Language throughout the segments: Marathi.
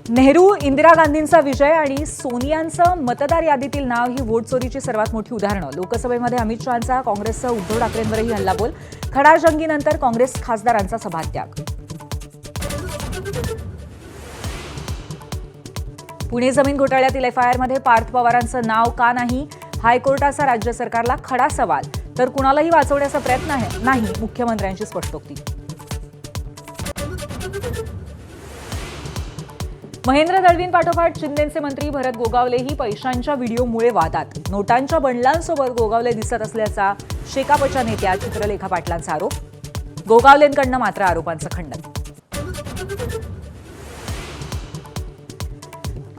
नेहरू इंदिरा गांधींचा विजय आणि सोनियांचं मतदार यादीतील नाव ही वोट चोरीची सर्वात मोठी उदाहरणं. लोकसभेमध्ये अमित शहांचा काँग्रेससह उद्धव ठाकरेंवरही हल्लाबोल. खडाजंगीनंतर काँग्रेस खासदारांचा सभात्याग. पुणे जमीन घोटाळ्यातील एफआयआरमध्ये पार्थ पवारांचं नाव का नाही? हायकोर्टाचा राज्य सरकारला खडा सवाल. तर कुणालाही वाचवण्याचा प्रयत्न नाही, मुख्यमंत्र्यांची स्पष्टोक्ती. महेंद्र दळवींपाठोपाठ शिंदेचे मंत्री भरत गोगावलेही पैशांच्या व्हिडिओमुळे वादात. नोटांच्या बंडलांसोबत गोगावले दिसत असल्याचा शेकापच्या नेत्या चित्रलेखा पाटलांचा आरोप. गोगावलेंकडनं मात्र आरोपांचं खंडन.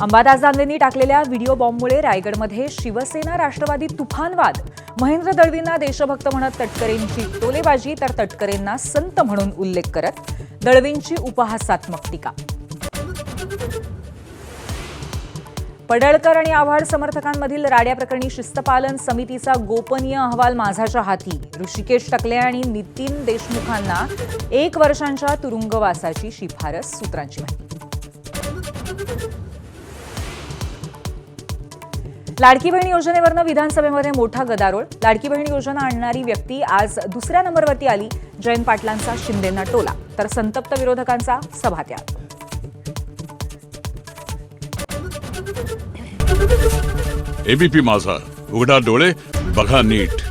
अंबादास दानवेंनी टाकलेल्या व्हिडिओ बॉम्बमुळे रायगडमध्ये शिवसेना राष्ट्रवादी तुफान वाद. महेंद्र दळवींना देशभक्त म्हणत तटकरेंची टोलेबाजी, तर तटकरेंना संत म्हणून उल्लेख करत दळवींची उपहासात्मक टीका. पडळकर आणि आव्हाड समर्थकांमधील राड्याप्रकरणी शिस्तपालन समितीचा गोपनीय अहवाल माझाच्या हाती. ऋषिकेश टकले आणि नितीन देशमुखांना 1 वर्षांच्या तुरुंगवासाची शिफारस. सूत्रांची माहिती. लाडकी बहीण योजनेवरनं विधानसभेमध्ये मोठा गदारोळ. लाडकी बहीण योजना आणणारी व्यक्ती आज दुसऱ्या नंबरवरती आली. जयंत पाटलांचा शिंदेंना टोला, तर संतप्त विरोधकांचा सभात्याग. एबीपी माझा, उघडा डोळे बघा नीट.